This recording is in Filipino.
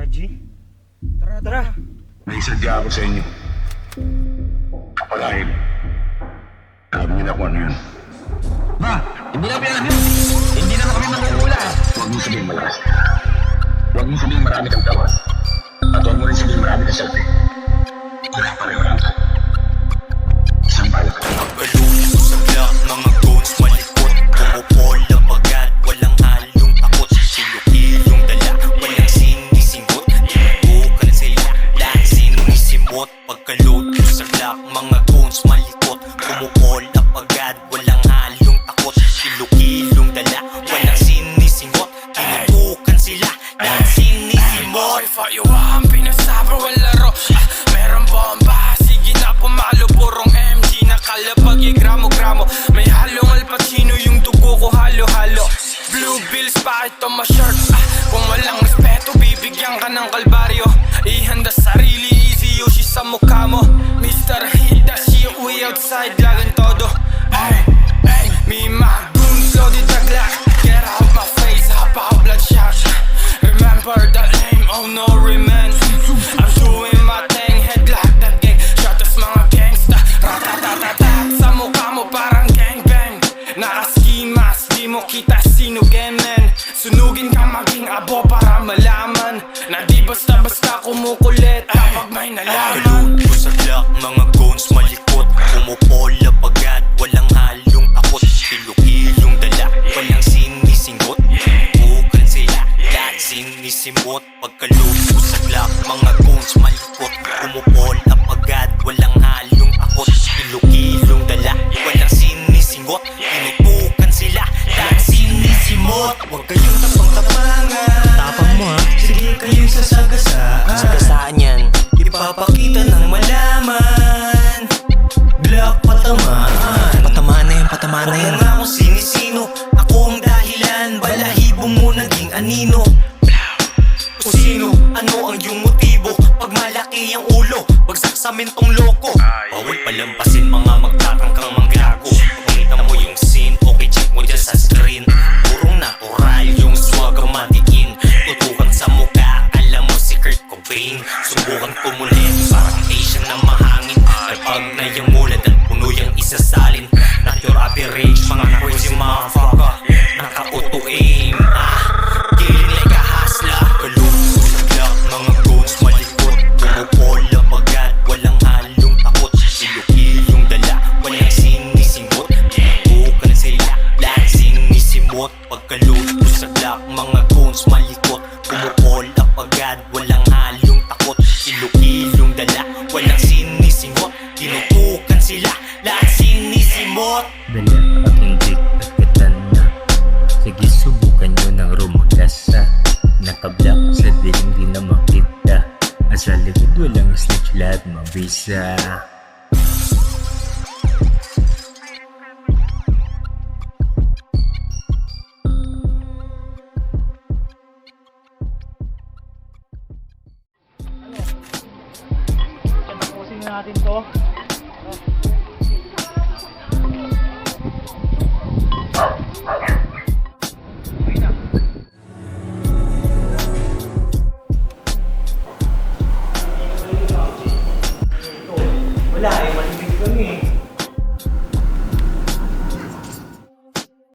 G? Tara. May sadya ako sa inyo. Kapalahin. Alam niyo na kung ano yun. Ma, hindi na pinanap yun. Hindi naman kami mangungula. Huwag mo sabihin malakas. Huwag mo sabihin marami kang tawa. At huwag mo rin sabihin marami kang selfie. Wala pareho lang. Isang balak. Pagkaluto sa black, mga goons malikot. Pumupol na pagad, walang halong takot. Silok-ilong dala, walang sinisinggot. Tinutukan sila, lahat sinisimot. Pagkaluto sa black, mga goons malikot. Pumupol na pagad, walang halong takot. Silok-ilong dala, walang sinisingot. Tinutukan sila, lahat sinisimot. Fayuhan, pinasabawal laro. Meron bomba, sige na pumalo. Purong MG, nakalapag gramo-gramo. May halong Al Pacino, yung dugo ko halo-halo. Blue bills, bakit to ma-shirt? Kung walang respeto, bibigyan ka ng kalbaryo. Ihanda sarili, easy Yoshi sa mukha mo. Mr. Hit, that shit, we outside, lagan todo. Ay, me my goons, loaded the Glock. Get out my face, hop out, bloodshot. Remember that name, oh no, remand. I'm doing my thing, headlock that gang. Shotas mga gangsta, ratatatatat. Sa mukha mo parang gangbang. Naka-ski mask, di mo kita sino gamen. Sunugin ka maging abo para malaman na di basta-basta kumukulit kapag may nalaman. Pagkaluto sa black, mga goons malikot. Pumupol na pagad, walang halong takot. Ilong-ilong dala, walang sinisinggot. Tinutukan sila, lahat sinisimot. Pagkaluto sa black, mga goons malikot. Pumupol na pagad, walang halong takot. Ilong-ilong dala, walang sinisingot. Tinutukan sila, lahat sinisimot. Huwag kayong tapang-tapangan. Tapang mo ha. Sige kayo'y sasagasaan. Sagasaan yan. Ipapakita ng malaman. Black patamaan. Patamaan na yan, patamaan na yan. Kung nga kung sinisino, ako ang dahilan. Balahibo mo naging anino. O sino, ano ang iyong motibo? Pag malaki ang ulo, bagsak sa mentong loko. Bawal palampasin mga magtatangkang manggago. Pagkita mo yung scene, okay check mo dyan sa screen. Purong natural yung swag ang matikin. Tutukan sa mukha, alam mo si Kurt Cobain. Subukan tumulit, parang Asian na mahangin. Kapag na yung mulad at puno yung isasalin. Not your average, mga crazy motherfucker. Naka-auto-aim, killing like a hustler. Kaluto sa black, mga goons malikot. Pumupol na pagad, walang halong takot. Ilok-ilong dala, walang sinisingot. Tinutukan sila, lahat sinisimot. Pagkaluto sa black, mga goons malikot. Pumupol na pagad, walang halong takot. Ilok-ilong dala, walang sinisingot. Tinutukan sila, lahat sinisimot. Dala at hindi agatan na. Sige subukan nyo ng rumagasa. Nakablock sa dilim di na makita. At sa likod walang snitch, lahat mabisa. Tapusin na natin to.